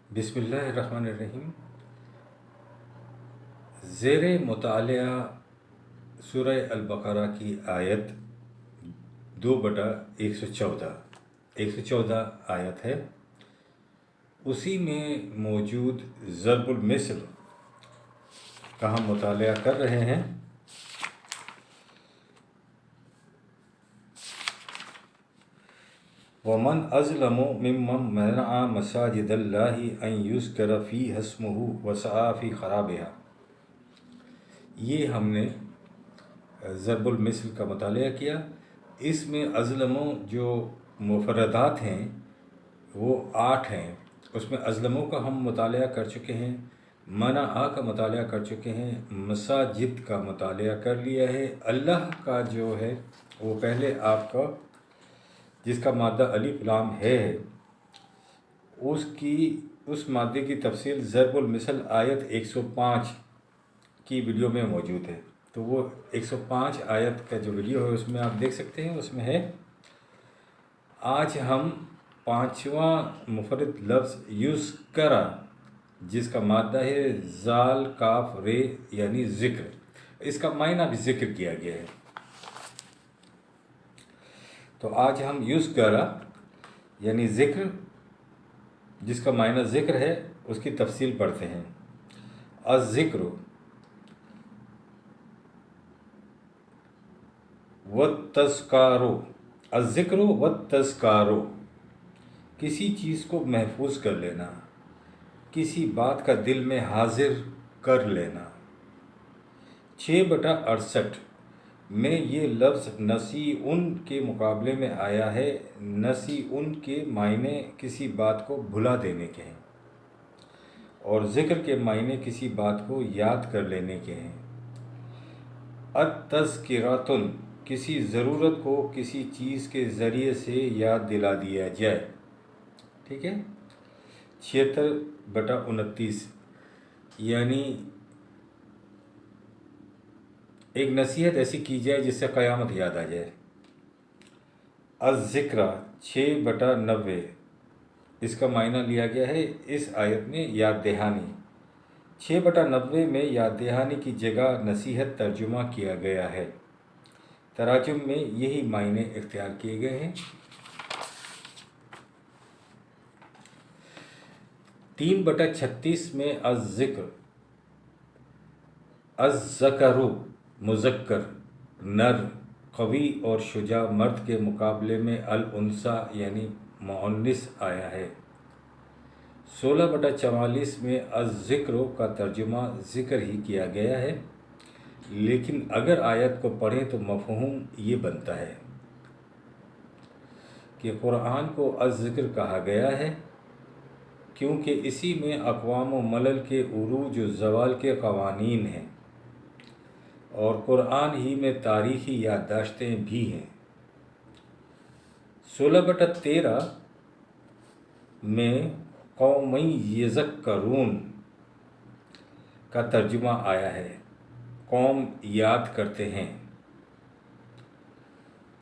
بسم اللہ الرحمن الرحیم۔ زیر مطالعہ سورہ البقرہ کی آیت 2/114 آیت ہے۔ اسی میں موجود ضرب المثل کا ہم مطالعہ کر رہے ہیں۔ وَمَنْ أَظْلَمُ مِمَّنْ مَنَعَ مَسَاجِدَ اللَّهِ أَنْ يُذْكَرَ فِيهَا اسْمُهُ وَسَعَىٰ فِي خَرَابِهَا۔ یہ ہم نے ضرب المثل کا مطالعہ کیا۔ اس میں اظلموں جو مفردات ہیں وہ 8 ہیں۔ اس میں اظلموں کا ہم مطالعہ کر چکے ہیں، منع کا مطالعہ کر چکے ہیں، مساجد کا مطالعہ کر لیا ہے۔ اللہ کا جو ہے وہ پہلے آپ کا جس کا مادہ الف لام ہے اس مادے کی تفصیل ضرب المثل آیت 105 کی ویڈیو میں موجود ہے۔ تو وہ 105 آیت کا جو ویڈیو ہے اس میں آپ دیکھ سکتے ہیں، اس میں ہے۔ آج ہم 5واں مفرد لفظ یذکر جس کا مادہ ہے زال کاف رے یعنی ذکر، اس کا معنی بھی ذکر کیا گیا ہے۔ تو آج ہم یذکر یعنی ذکر جس کا معنی ذکر ہے اس کی تفصیل پڑھتے ہیں۔ الذکر والتذکار، الذکر والتذکار، کسی چیز کو محفوظ کر لینا، کسی بات کا دل میں حاضر کر لینا۔ 6/68 میں یہ لفظ نسیئن کے مقابلے میں آیا ہے۔ نسیئن کے معنی کسی بات کو بھلا دینے کے ہیں اور ذکر کے معنی کسی بات کو یاد کر لینے کے ہیں۔ التذکرۃ، کسی ضرورت کو کسی چیز کے ذریعے سے یاد دلا دیا جائے۔ ٹھیک ہے۔ 76/29 یعنی ایک نصیحت ایسی کی جائے جس سے قیامت یاد آ جائے۔ الذکر 6/90 اس کا معنی لیا گیا ہے اس آیت میں یاد دہانی۔ 6/90 میں یاد دہانی کی جگہ نصیحت ترجمہ کیا گیا ہے۔ تراجم میں یہی معنی اختیار کیے گئے ہیں۔ 3/36 میں الذکر، الذکر مذکر نر قوی اور شجاع مرد کے مقابلے میں الانثیٰ یعنی مؤنث آیا ہے۔ 16/44 میں الذکر کا ترجمہ ذکر ہی کیا گیا ہے، لیکن اگر آیت کو پڑھیں تو مفہوم یہ بنتا ہے کہ قرآن کو الذکر کہا گیا ہے کیونکہ اسی میں اقوام و ملل کے عروج و زوال کے قوانین ہیں اور قرآن ہی میں تاریخی یادداشتیں بھی ہیں۔ 16/13 میں قوم یذکرون کا ترجمہ آیا ہے، قوم یاد کرتے ہیں۔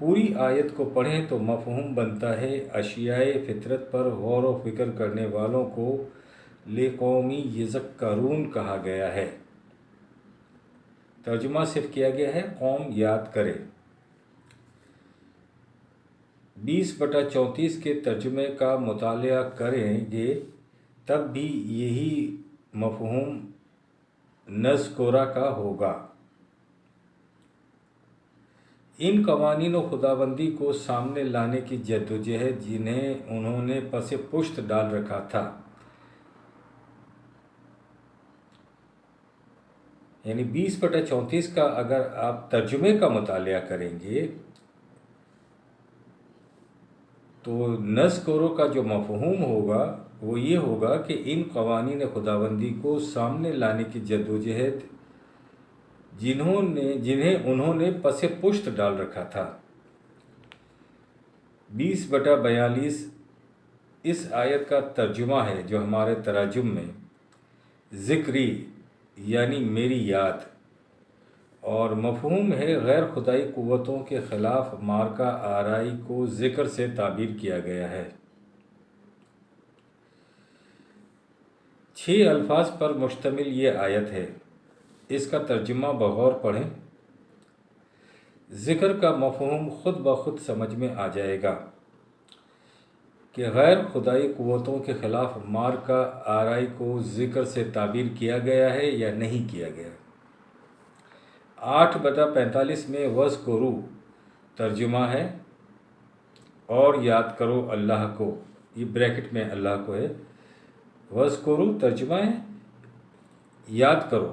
پوری آیت کو پڑھیں تو مفہوم بنتا ہے اشیائے فطرت پر غور و فکر کرنے والوں کو لقوم یذکرون کہا گیا ہے۔ ترجمہ صرف کیا گیا ہے قوم یاد کرے۔ 20/34 کے ترجمے کا مطالعہ کریں گے تب بھی یہی مفہوم نذکرہ کا ہوگا۔ ان قوانین و خداوندی کو سامنے لانے کی جدوجہد جنہیں انہوں نے پس پشت ڈال رکھا تھا، یعنی 20/34 کا اگر آپ ترجمے کا مطالعہ کریں گے تو نذکرہ کا جو مفہوم ہوگا وہ یہ ہوگا کہ ان قوانین خداوندی کو سامنے لانے کی جدوجہد جنہیں انہوں نے پس پشت ڈال رکھا تھا۔ 20/42 اس آیت کا ترجمہ ہے جو ہمارے تراجم میں ذکری یعنی میری یاد، اور مفہوم ہے غیر خدائی قوتوں کے خلاف معرکہ آرائی کو ذکر سے تعبیر کیا گیا ہے۔ 6 الفاظ پر مشتمل یہ آیت ہے، اس کا ترجمہ بغور پڑھیں۔ ذکر کا مفہوم خود بخود سمجھ میں آ جائے گا کہ غیر خدائی قوتوں کے خلاف مارکہ آرائی کو ذکر سے تعبیر کیا گیا ہے یا نہیں کیا گیا۔ 8/45 میں وَاذْکُرُوا ترجمہ ہے اور یاد کرو اللہ کو، یہ بریکٹ میں اللہ کو ہے۔ وَاذْکُرُوا ترجمہ ہے یاد کرو،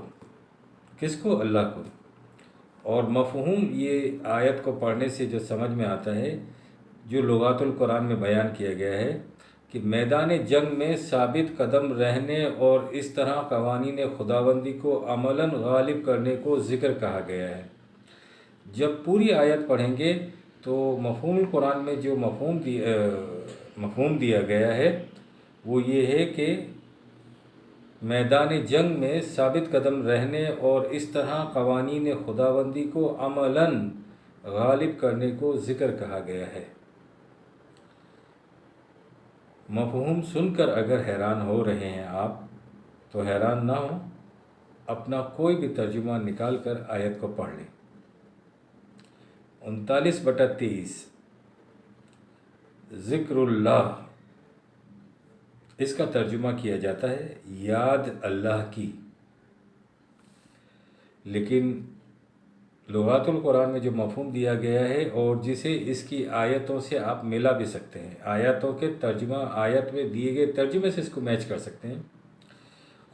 کس کو؟ اللہ کو۔ اور مفہوم یہ آیت کو پڑھنے سے جو سمجھ میں آتا ہے، جو لغات القرآن میں بیان کیا گیا ہے کہ میدان جنگ میں ثابت قدم رہنے اور اس طرح قوانین خداوندی کو عملاً غالب کرنے کو ذکر کہا گیا ہے۔ جب پوری آیت پڑھیں گے تو مفہوم القرآن میں جو مفہوم دیا گیا ہے وہ یہ ہے کہ میدان جنگ میں ثابت قدم رہنے اور اس طرح قوانین خداوندی کو عملاً غالب کرنے کو ذکر کہا گیا ہے۔ مفہوم سن کر اگر حیران ہو رہے ہیں آپ تو حیران نہ ہوں، اپنا کوئی بھی ترجمہ نکال کر آیت کو پڑھ لیں۔ 39/23 ذکر اللہ، اس کا ترجمہ کیا جاتا ہے یاد اللہ کی، لیکن لغات القرآن میں جو مفہوم دیا گیا ہے اور جسے اس کی آیتوں سے آپ ملا بھی سکتے ہیں، آیتوں کے ترجمہ، آیت میں دیے گئے ترجمے سے اس کو میچ کر سکتے ہیں۔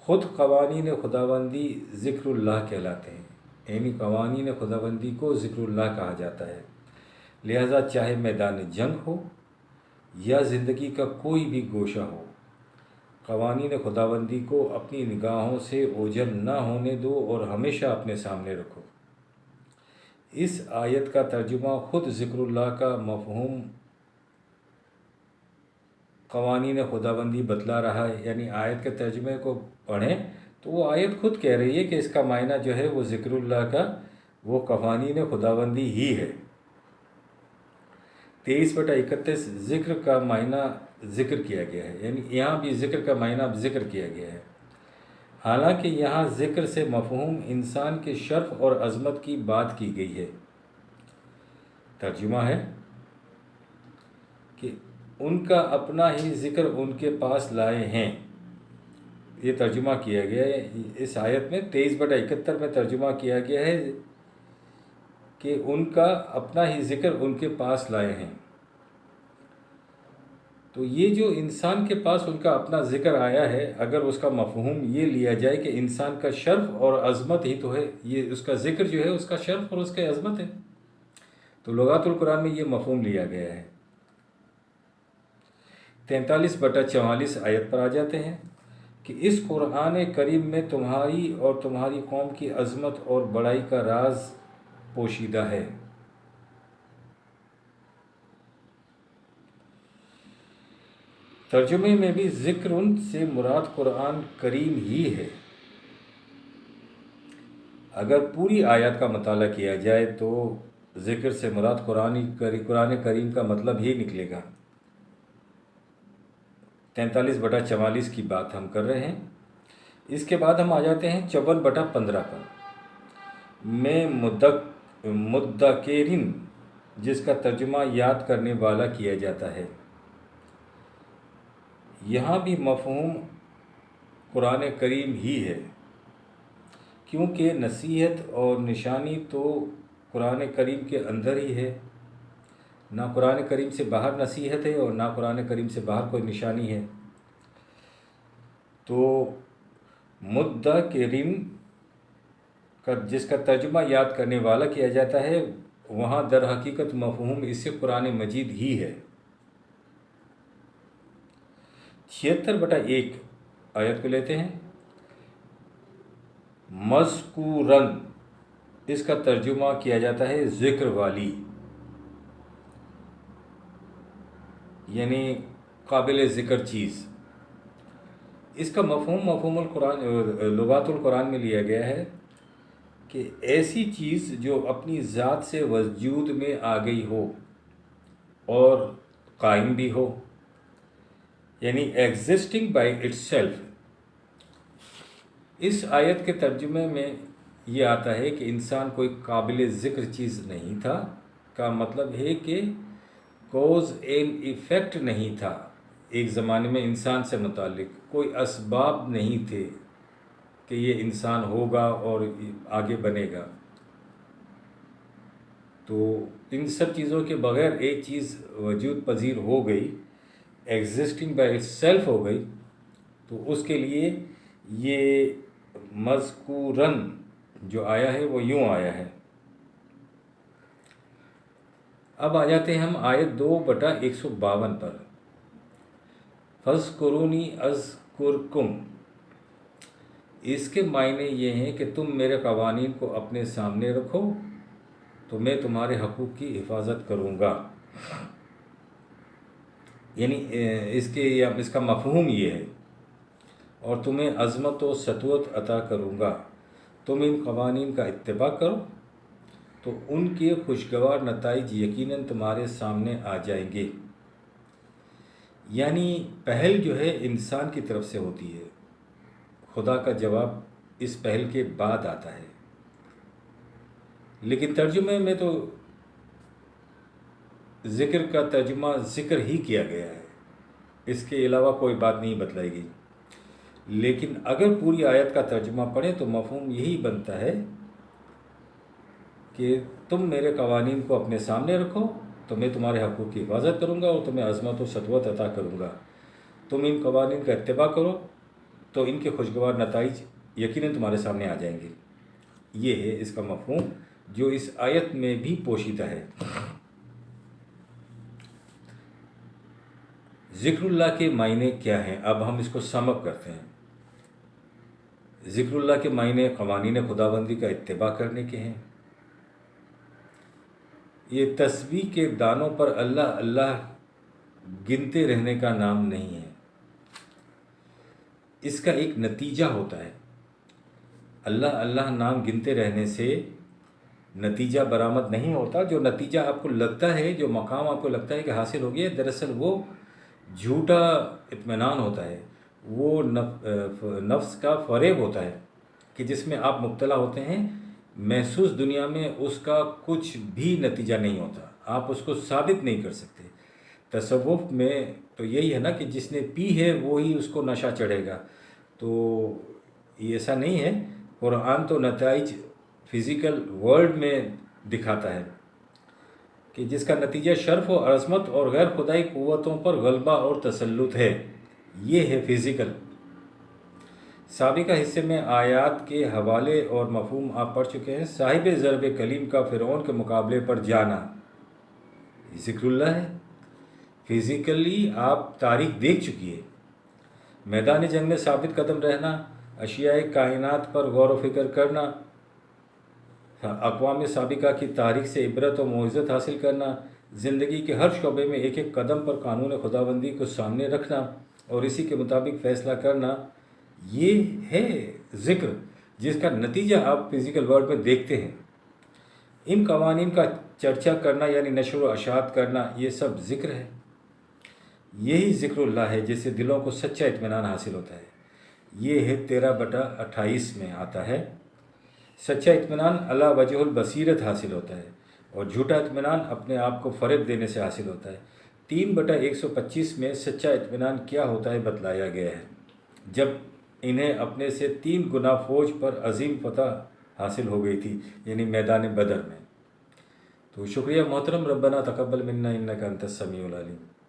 خود قوانین خداوندی ذکر اللہ کہلاتے ہیں، یعنی قوانین خداوندی کو ذکر اللہ کہا جاتا ہے۔ لہذا چاہے میدان جنگ ہو یا زندگی کا کوئی بھی گوشہ ہو، قوانین خداوندی کو اپنی نگاہوں سے اوجھل نہ ہونے دو اور ہمیشہ اپنے سامنے رکھو۔ اس آیت کا ترجمہ خود ذکر اللہ کا مفہوم قوانین خداوندی بتلا رہا ہے، یعنی آیت کے ترجمے کو پڑھیں تو وہ آیت خود کہہ رہی ہے کہ اس کا معنی جو ہے وہ ذکر اللہ کا، وہ قوانین خداوندی ہی ہے۔ 23/31 ذکر کا معنی ذکر کیا گیا ہے، یعنی یہاں بھی ذکر کا معنی ذکر کیا گیا ہے، حالانکہ یہاں ذکر سے مفہوم انسان کے شرف اور عظمت کی بات کی گئی ہے۔ ترجمہ ہے کہ ان کا اپنا ہی ذکر ان کے پاس لائے ہیں، یہ ترجمہ کیا گیا ہے اس آیت میں۔ 23/71 میں ترجمہ کیا گیا ہے کہ ان کا اپنا ہی ذکر ان کے پاس لائے ہیں۔ تو یہ جو انسان کے پاس ان کا اپنا ذکر آیا ہے، اگر اس کا مفہوم یہ لیا جائے کہ انسان کا شرف اور عظمت ہی تو ہے، یہ اس کا ذکر جو ہے اس کا شرف اور اس کا عظمت ہے، تو لغات القرآن میں یہ مفہوم لیا گیا ہے۔ 43/44 آیت پر آ جاتے ہیں کہ اس قرآن کریم میں تمہاری اور تمہاری قوم کی عظمت اور بڑائی کا راز پوشیدہ ہے۔ ترجمے میں بھی ذکر سے مراد قرآن کریم ہی ہے۔ اگر پوری آیات کا مطالعہ کیا جائے تو ذکر سے مراد قرآن کریم کا مطلب ہی نکلے گا۔ 43/44 کی بات ہم کر رہے ہیں۔ اس کے بعد ہم آ جاتے ہیں 54/15 پر میں مدکرین، جس کا ترجمہ یاد کرنے والا کیا جاتا ہے۔ یہاں بھی مفہوم قرآن کریم ہی ہے، کیونکہ نصیحت اور نشانی تو قرآن کریم کے اندر ہی ہے، نہ قرآن کریم سے باہر نصیحت ہے اور نہ قرآن کریم سے باہر کوئی نشانی ہے۔ تو مدکرین کا جس کا ترجمہ یاد کرنے والا کیا جاتا ہے، وہاں در حقیقت مفہوم اس سے قرآن مجید ہی ہے۔ 76/1 آیت کو لیتے ہیں۔ مذکورن، اس کا ترجمہ کیا جاتا ہے ذکر والی، یعنی قابل ذکر چیز۔ اس کا مفہوم القرآن لغات القرآن میں لیا گیا ہے کہ ایسی چیز جو اپنی ذات سے وجود میں آ گئی ہو اور قائم بھی ہو، یعنی ایگزسٹنگ بائی اٹ سیلف، اس آیت کے ترجمے میں یہ آتا ہے کہ انسان کوئی قابل ذکر چیز نہیں تھا، کا مطلب ہے کہ کوز اینڈ ایفیکٹ نہیں تھا۔ ایک زمانے میں انسان سے متعلق کوئی اسباب نہیں تھے کہ یہ انسان ہوگا اور آگے بنے گا۔ تو ان سب چیزوں کے بغیر ایک چیز وجود پذیر ہو گئی، ایگزسٹنگ بائی اٹ سیلف ہو گئی، تو اس کے لیے یہ مذکورن جو آیا ہے وہ یوں آیا ہے۔ اب آ جاتے ہیں ہم آیت 2/152 پر۔ فَاذْكُرُونِي أَذْكُرْكُمْ، اس کے معنی یہ ہیں کہ تم میرے قوانین کو اپنے سامنے رکھو تو میں تمہارے حقوق کی حفاظت کروں گا۔ یعنی اس کا مفہوم یہ ہے، اور تمہیں عظمت و سطوت عطا کروں گا۔ تم ان قوانین کا اتباع کرو تو ان کے خوشگوار نتائج یقیناً تمہارے سامنے آ جائیں گے۔ یعنی پہل جو ہے انسان کی طرف سے ہوتی ہے، خدا کا جواب اس پہل کے بعد آتا ہے، لیکن ترجمے میں تو ذکر کا ترجمہ ذکر ہی کیا گیا ہے، اس کے علاوہ کوئی بات نہیں بتلائی گئی۔ لیکن اگر پوری آیت کا ترجمہ پڑھیں تو مفہوم یہی بنتا ہے کہ تم میرے قوانین کو اپنے سامنے رکھو تو میں تمہارے حقوق کی حفاظت کروں گا اور تمہیں عظمت و سطوت عطا کروں گا۔ تم ان قوانین کا اتباع کرو تو ان کے خوشگوار نتائج یقیناً تمہارے سامنے آ جائیں گے۔ یہ ہے اس کا مفہوم جو اس آیت میں بھی پوشیدہ ہے۔ ذکر اللہ کے معنی کیا ہیں؟ اب ہم اس کو سم اپ کرتے ہیں۔ ذکر اللہ کے معنی قوانین خداوندی کا اتباع کرنے کے ہیں۔ یہ تسبیح کے دانوں پر اللہ اللہ گنتے رہنے کا نام نہیں ہے، اس کا ایک نتیجہ ہوتا ہے۔ اللہ اللہ نام گنتے رہنے سے نتیجہ برآمد نہیں ہوتا۔ جو نتیجہ آپ کو لگتا ہے، جو مقام آپ کو لگتا ہے کہ حاصل ہو گیا، دراصل وہ جھوٹا اطمینان ہوتا ہے، وہ نفس کا فریب ہوتا ہے کہ جس میں آپ مبتلا ہوتے ہیں۔ محسوس دنیا میں اس کا کچھ بھی نتیجہ نہیں ہوتا، آپ اس کو ثابت نہیں کر سکتے۔ تصوف میں تو یہی ہے نا کہ جس نے پی ہے وہی اس کو نشہ چڑھے گا، تو یہ ایسا نہیں ہے۔ قرآن تو نتائج فزیکل ورلڈ میں دکھاتا ہے کہ جس کا نتیجہ شرف و عظمت اور غیر خدائی قوتوں پر غلبہ اور تسلط ہے، یہ ہے فزیکل۔ سابقہ حصے میں آیات کے حوالے اور مفہوم آپ پڑھ چکے ہیں۔ صاحب ضرب کلیم کا فرعون کے مقابلے پر جانا ذکر اللہ ہے۔ فزیکلی آپ تاریخ دیکھ چکی ہے، میدان جنگ میں ثابت قدم رہنا، اشیاء کائنات پر غور و فکر کرنا، اقوام سابقہ کی تاریخ سے عبرت و موعظت حاصل کرنا، زندگی کے ہر شعبے میں ایک ایک قدم پر قانون خداوندی کو سامنے رکھنا اور اسی کے مطابق فیصلہ کرنا، یہ ہے ذکر جس کا نتیجہ آپ فزیکل ورلڈ میں دیکھتے ہیں۔ ان قوانین کا چرچا کرنا یعنی نشر و اشاعت کرنا، یہ سب ذکر ہے۔ یہی ذکر اللہ ہے جس سے دلوں کو سچا اطمینان حاصل ہوتا ہے۔ یہ ہے 13/28 میں آتا ہے۔ سچا اطمینان علی وجہ البصیرت حاصل ہوتا ہے اور جھوٹا اطمینان اپنے آپ کو فریب دینے سے حاصل ہوتا ہے۔ 3/125 میں سچا اطمینان کیا ہوتا ہے بتلایا گیا ہے، جب انہیں اپنے سے 3 گنا فوج پر عظیم فتح حاصل ہو گئی تھی، یعنی میدان بدر میں۔ تو شکریہ محترم، ربنا تقبل منا انک انت السمیع العلیم۔